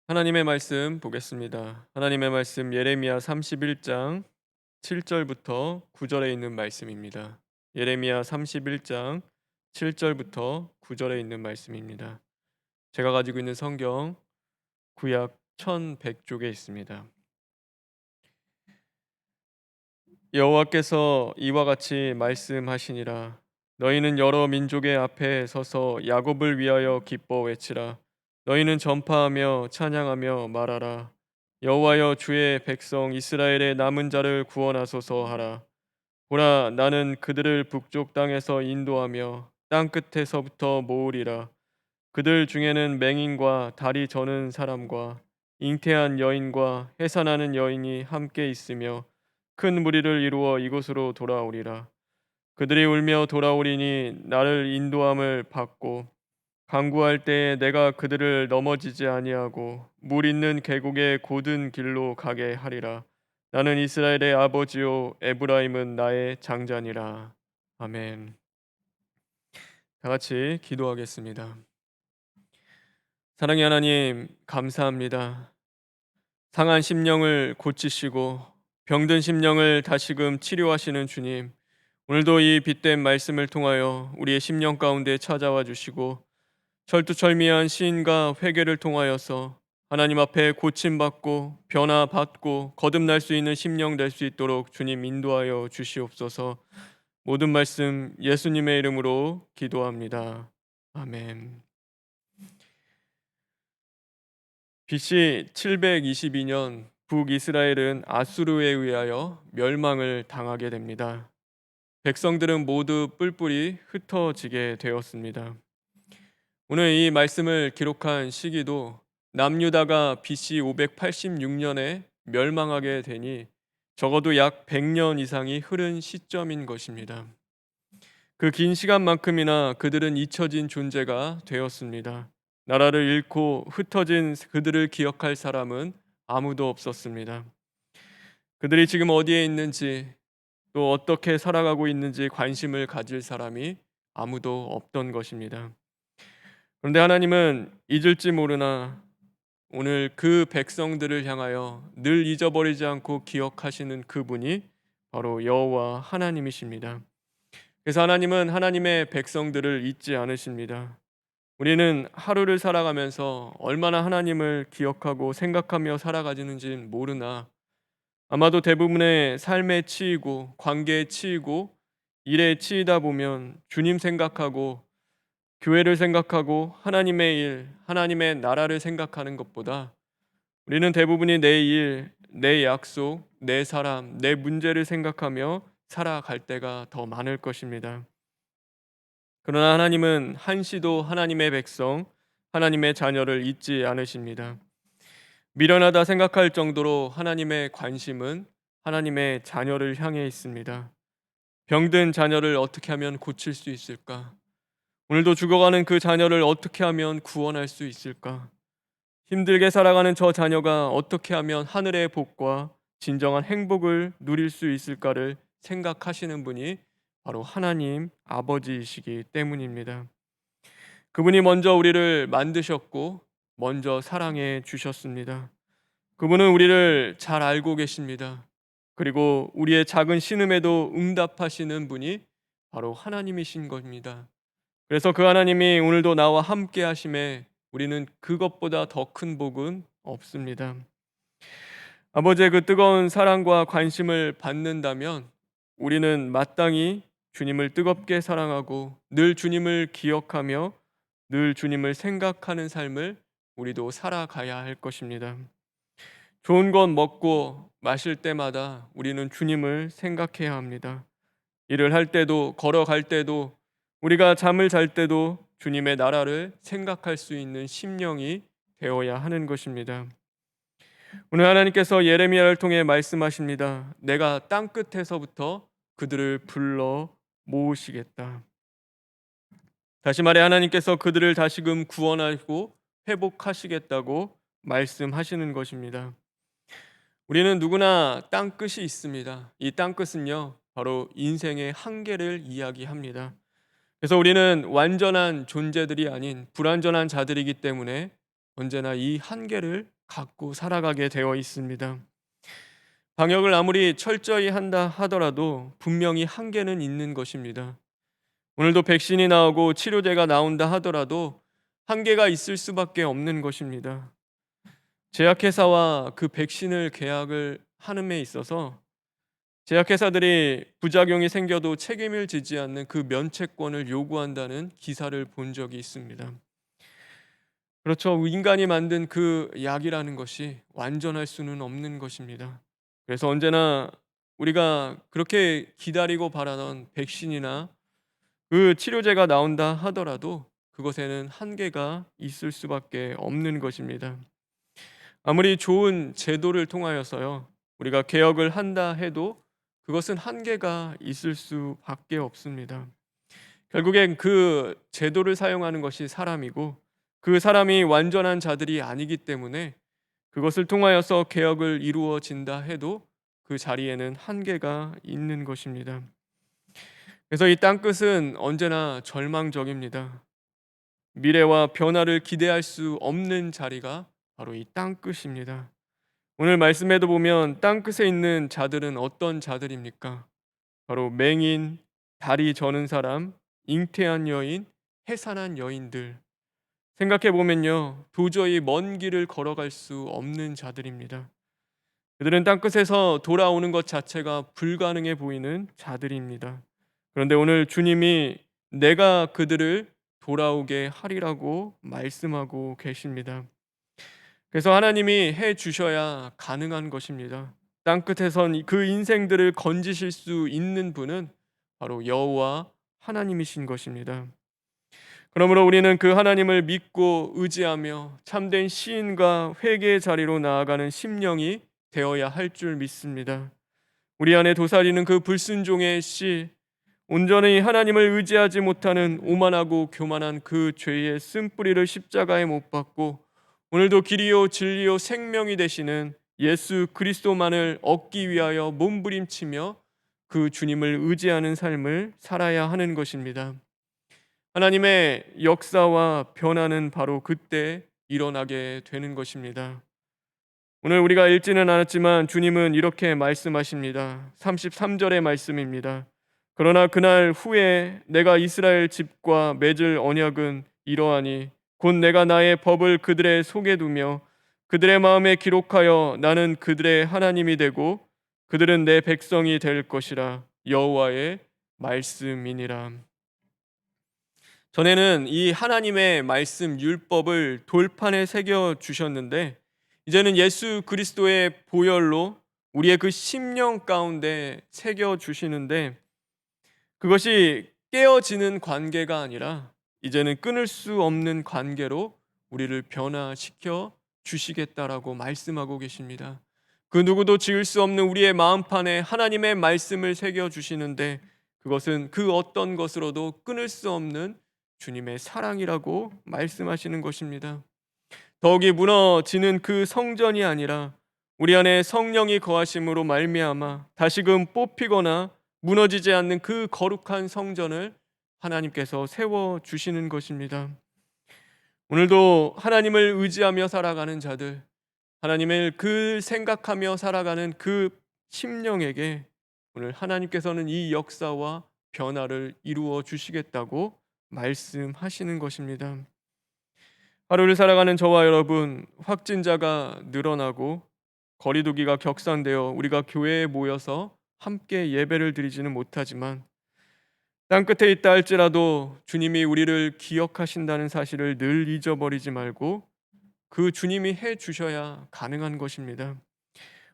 하나님의 말씀 보겠습니다. 하나님의 말씀 예레미야 31장 7절부터 9절에 있는 말씀입니다. 예레미야 31장 7절부터 9절에 있는 말씀입니다. 제가 가지고 있는 성경 구약 1100쪽에 있습니다. 여호와께서 이와 같이 말씀하시니라. 너희는 여러 민족의 앞에 서서 야곱을 위하여 기뻐 외치라. 너희는 전파하며 찬양하며 말하라. 여호와여, 주의 백성 이스라엘의 남은 자를 구원하소서 하라. 보라, 나는 그들을 북쪽 땅에서 인도하며 땅 끝에서부터 모으리라. 그들 중에는 맹인과 다리 저는 사람과 잉태한 여인과 해산하는 여인이 함께 있으며 큰 무리를 이루어 이곳으로 돌아오리라. 그들이 울며 돌아오리니 나를 인도함을 받고 강구할 때에 내가 그들을 넘어지지 아니하고 물 있는 계곡의 고든 길로 가게 하리라. 나는 이스라엘의 아버지요 에브라임은 나의 장자니라. 아멘. 다 같이 기도하겠습니다. 사랑의 하나님, 감사합니다. 상한 심령을 고치시고 병든 심령을 다시금 치료하시는 주님, 오늘도 이 빛된 말씀을 통하여 우리의 심령 가운데 찾아와 주시고 철두철미한 시인과 회개를 통하여서 하나님 앞에 고침받고 변화받고 거듭날 수 있는 심령 될 수 있도록 주님 인도하여 주시옵소서. 모든 말씀 예수님의 이름으로 기도합니다. 아멘. BC 722년 북이스라엘은 아수르에 의하여 멸망을 당하게 됩니다. 백성들은 모두 뿔뿔이 흩어지게 되었습니다. 오늘 이 말씀을 기록한 시기도 남유다가 BC 586년에 멸망하게 되니 적어도 약 100년 이상이 흐른 시점인 것입니다. 그 긴 시간만큼이나 그들은 잊혀진 존재가 되었습니다. 나라를 잃고 흩어진 그들을 기억할 사람은 아무도 없었습니다. 그들이 지금 어디에 있는지 또 어떻게 살아가고 있는지 관심을 가질 사람이 아무도 없던 것입니다. 그런데 하나님은 잊을지 모르나 오늘 그 백성들을 향하여 늘 잊어버리지 않고 기억하시는 그분이 바로 여호와 하나님이십니다. 그래서 하나님은 하나님의 백성들을 잊지 않으십니다. 우리는 하루를 살아가면서 얼마나 하나님을 기억하고 생각하며 살아가지는지는 모르나 아마도 대부분의 삶에 치이고 관계에 치이고 일에 치이다 보면 주님 생각하고 교회를 생각하고 하나님의 일, 하나님의 나라를 생각하는 것보다 우리는 대부분이 내 일, 내 약속, 내 사람, 내 문제를 생각하며 살아갈 때가 더 많을 것입니다. 그러나 하나님은 한시도 하나님의 백성, 하나님의 자녀를 잊지 않으십니다. 미련하다 생각할 정도로 하나님의 관심은 하나님의 자녀를 향해 있습니다. 병든 자녀를 어떻게 하면 고칠 수 있을까? 오늘도 죽어가는 그 자녀를 어떻게 하면 구원할 수 있을까? 힘들게 살아가는 저 자녀가 어떻게 하면 하늘의 복과 진정한 행복을 누릴 수 있을까를 생각하시는 분이 바로 하나님 아버지이시기 때문입니다. 그분이 먼저 우리를 만드셨고 먼저 사랑해 주셨습니다. 그분은 우리를 잘 알고 계십니다. 그리고 우리의 작은 신음에도 응답하시는 분이 바로 하나님이신 겁니다. 그래서 그 하나님이 오늘도 나와 함께 하심에 우리는 그것보다 더 큰 복은 없습니다. 아버지의 그 뜨거운 사랑과 관심을 받는다면 우리는 마땅히 주님을 뜨겁게 사랑하고 늘 주님을 기억하며 늘 주님을 생각하는 삶을 우리도 살아가야 할 것입니다. 좋은 것 먹고 마실 때마다 우리는 주님을 생각해야 합니다. 일을 할 때도 걸어갈 때도 우리가 잠을 잘 때도 주님의 나라를 생각할 수 있는 심령이 되어야 하는 것입니다. 오늘 하나님께서 예레미야를 통해 말씀하십니다. 내가 땅 끝에서부터 그들을 불러 모으시겠다. 다시 말해 하나님께서 그들을 다시금 구원하고 회복하시겠다고 말씀하시는 것입니다. 우리는 누구나 땅 끝이 있습니다. 이 땅 끝은요, 바로 인생의 한계를 이야기합니다. 그래서 우리는 완전한 존재들이 아닌 불완전한 자들이기 때문에 언제나 이 한계를 갖고 살아가게 되어 있습니다. 방역을 아무리 철저히 한다 하더라도 분명히 한계는 있는 것입니다. 오늘도 백신이 나오고 치료제가 나온다 하더라도 한계가 있을 수밖에 없는 것입니다. 제약회사와 그 백신을 계약을 하는 데 있어서 제약회사들이 부작용이 생겨도 책임을 지지 않는 그 면책권을 요구한다는 기사를 본 적이 있습니다. 그렇죠. 인간이 만든 그 약이라는 것이 완전할 수는 없는 것입니다. 그래서 언제나 우리가 그렇게 기다리고 바라던 백신이나 그 치료제가 나온다 하더라도 그것에는 한계가 있을 수밖에 없는 것입니다. 아무리 좋은 제도를 통하여서요, 우리가 개혁을 한다 해도 그것은 한계가 있을 수밖에 없습니다. 결국엔 그 제도를 사용하는 것이 사람이고 그 사람이 완전한 자들이 아니기 때문에 그것을 통하여서 개혁을 이루어진다 해도 그 자리에는 한계가 있는 것입니다. 그래서 이 땅끝은 언제나 절망적입니다. 미래와 변화를 기대할 수 없는 자리가 바로 이 땅끝입니다. 오늘 말씀에도 보면 땅끝에 있는 자들은 어떤 자들입니까? 바로 맹인, 다리 저는 사람, 잉태한 여인, 해산한 여인들. 생각해 보면요, 도저히 먼 길을 걸어갈 수 없는 자들입니다. 그들은 땅끝에서 돌아오는 것 자체가 불가능해 보이는 자들입니다. 그런데 오늘 주님이 내가 그들을 돌아오게 하리라고 말씀하고 계십니다. 그래서 하나님이 해 주셔야 가능한 것입니다. 땅끝에선 그 인생들을 건지실 수 있는 분은 바로 여호와 하나님이신 것입니다. 그러므로 우리는 그 하나님을 믿고 의지하며 참된 시인과 회개의 자리로 나아가는 심령이 되어야 할 줄 믿습니다. 우리 안에 도사리는 그 불순종의 씨, 온전히 하나님을 의지하지 못하는 오만하고 교만한 그 죄의 쓴뿌리를 십자가에 못 박고 오늘도 길이요 진리요 생명이 되시는 예수 그리스도만을 얻기 위하여 몸부림치며 그 주님을 의지하는 삶을 살아야 하는 것입니다. 하나님의 역사와 변화는 바로 그때 일어나게 되는 것입니다. 오늘 우리가 읽지는 않았지만 주님은 이렇게 말씀하십니다. 33절의 말씀입니다. 그러나 그날 후에 내가 이스라엘 집과 맺을 언약은 이러하니 곧 내가 나의 법을 그들의 속에 두며 그들의 마음에 기록하여 나는 그들의 하나님이 되고 그들은 내 백성이 될 것이라. 여호와의 말씀이니라. 전에는 이 하나님의 말씀 율법을 돌판에 새겨 주셨는데 이제는 예수 그리스도의 보혈로 우리의 그 심령 가운데 새겨 주시는데 그것이 깨어지는 관계가 아니라 이제는 끊을 수 없는 관계로 우리를 변화시켜 주시겠다라고 말씀하고 계십니다. 그 누구도 지을 수 없는 우리의 마음판에 하나님의 말씀을 새겨 주시는데 그것은 그 어떤 것으로도 끊을 수 없는 주님의 사랑이라고 말씀하시는 것입니다. 더욱이 무너지는 그 성전이 아니라 우리 안에 성령이 거하심으로 말미암아 다시금 뽑히거나 무너지지 않는 그 거룩한 성전을 하나님께서 세워 주시는 것입니다. 오늘도 하나님을 의지하며 살아가는 자들, 하나님을 그 생각하며 살아가는 그 심령에게 오늘 하나님께서는 이 역사와 변화를 이루어 주시겠다고 말씀하시는 것입니다. 하루를 살아가는 저와 여러분, 확진자가 늘어나고 거리두기가 격상되어 우리가 교회에 모여서 함께 예배를 드리지는 못하지만 땅끝에 있다 할지라도 주님이 우리를 기억하신다는 사실을 늘 잊어버리지 말고 그 주님이 해 주셔야 가능한 것입니다.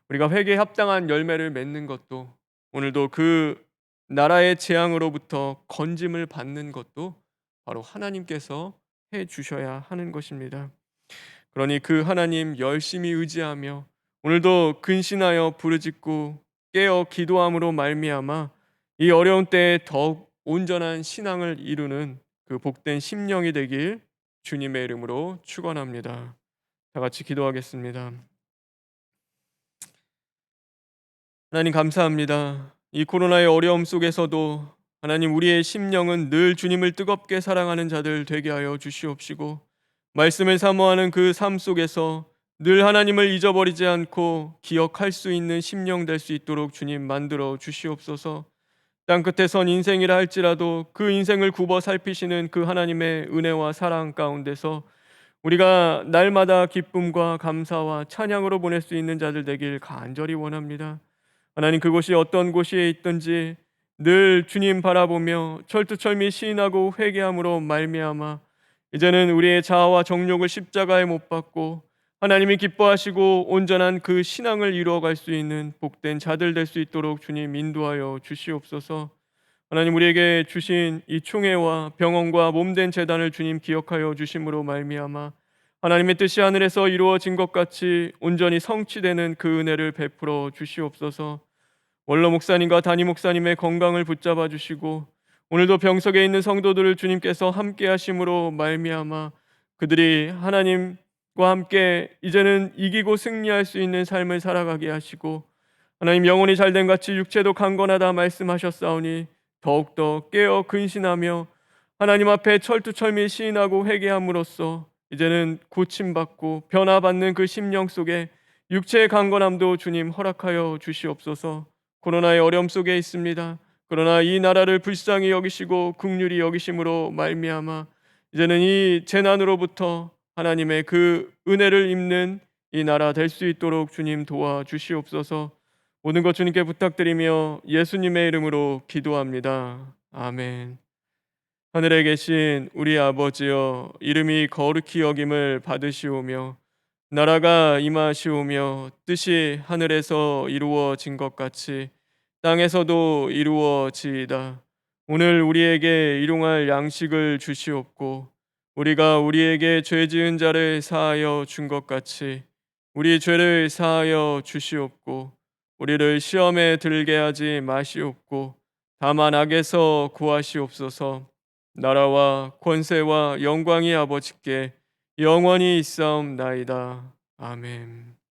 우리가 회개에 합당한 열매를 맺는 것도 오늘도 그 나라의 재앙으로부터 건짐을 받는 것도 바로 하나님께서 해 주셔야 하는 것입니다. 그러니 그 하나님 열심히 의지하며 오늘도 근신하여 부르짖고 깨어 기도함으로 말미암아 이 어려운 때에 더욱 온전한 신앙을 이루는 그 복된 심령이 되길 주님의 이름으로 축원합니다. 다 같이 기도하겠습니다. 하나님 감사합니다. 이 코로나의 어려움 속에서도 하나님 우리의 심령은 늘 주님을 뜨겁게 사랑하는 자들 되게 하여 주시옵시고 말씀을 사모하는 그 삶 속에서 늘 하나님을 잊어버리지 않고 기억할 수 있는 심령 될 수 있도록 주님 만들어 주시옵소서. 땅끝에 선 인생이라 할지라도 그 인생을 굽어 살피시는 그 하나님의 은혜와 사랑 가운데서 우리가 날마다 기쁨과 감사와 찬양으로 보낼 수 있는 자들 되길 간절히 원합니다. 하나님, 그곳이 어떤 곳에 있든지 늘 주님 바라보며 철두철미 시인하고 회개함으로 말미암아 이제는 우리의 자아와 정욕을 십자가에 못 박고 하나님이 기뻐하시고 온전한 그 신앙을 이루어갈 수 있는 복된 자들 될 수 있도록 주님 인도하여 주시옵소서. 하나님, 우리에게 주신 이 총회와 병원과 몸된 재단을 주님 기억하여 주심으로 말미암아 하나님의 뜻이 하늘에서 이루어진 것 같이 온전히 성취되는 그 은혜를 베풀어 주시옵소서. 원로 목사님과 담임 목사님의 건강을 붙잡아 주시고 오늘도 병석에 있는 성도들을 주님께서 함께 하심으로 말미암아 그들이 하나님과 함께 이제는 이기고 승리할 수 있는 삶을 살아가게 하시고, 하나님, 영혼이 잘된 같이 육체도 강건하다 말씀하셨사오니 더욱더 깨어 근신하며 하나님 앞에 철두철미 시인하고 회개함으로써 이제는 고침받고 변화받는 그 심령 속에 육체의 강건함도 주님 허락하여 주시옵소서. 코로나의 어려움 속에 있습니다. 그러나 이 나라를 불쌍히 여기시고 긍휼히 여기심으로 말미암아 이제는 이 재난으로부터 하나님의 그 은혜를 입는 이 나라 될 수 있도록 주님 도와주시옵소서. 모든 것 주님께 부탁드리며 예수님의 이름으로 기도합니다. 아멘. 하늘에 계신 우리 아버지여, 이름이 거룩히 여김을 받으시오며 나라가 임하시오며 뜻이 하늘에서 이루어진 것 같이 땅에서도 이루어지이다. 오늘 우리에게 일용할 양식을 주시옵고 우리가 우리에게 죄 지은 자를 사하여 준 것 같이 우리 죄를 사하여 주시옵고 우리를 시험에 들게 하지 마시옵고 다만 악에서 구하시옵소서. 나라와 권세와 영광이 아버지께 영원히 있사옵나이다. 아멘.